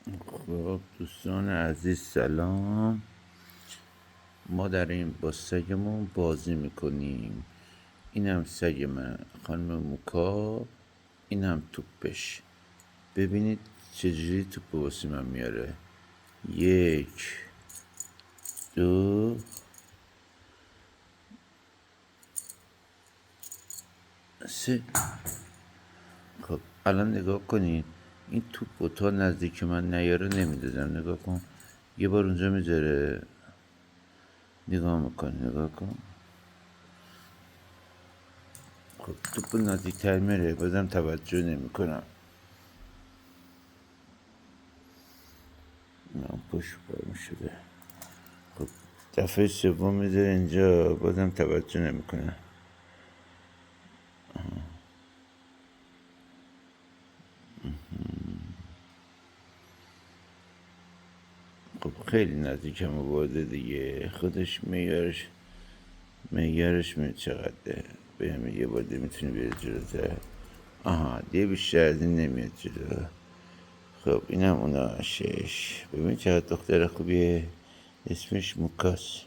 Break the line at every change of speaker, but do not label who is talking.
خب دوستان عزیز سلام. ما داریم با سگمون بازی میکنیم. اینم سگ من خانم موکا، اینم توپش. ببینید چجوری توپ واسه من میاره. 1 2 3. خب الان نگاه کنید، این توپ تا نزدیک من نیاره نمیدازم. نگاه کن، یه بار اونجا میذاره، نگاه کن. خب توپ نزدیکتر میره، بازم توجه نمیکنم. من پشت برم شده. خب دفعه سوم میذاره اینجا، بازم توجه نمیکنه. خب خیلی نزدیکم آورده دیگه. خودش میارش می چقدره. بهم یه بار میتونی بیاری جلوتر. آها دیگه بیشتر از این نمیاد جلو. خب اینم اونا 6. ببین چقدر دختر خوبیه، اسمش موکاس.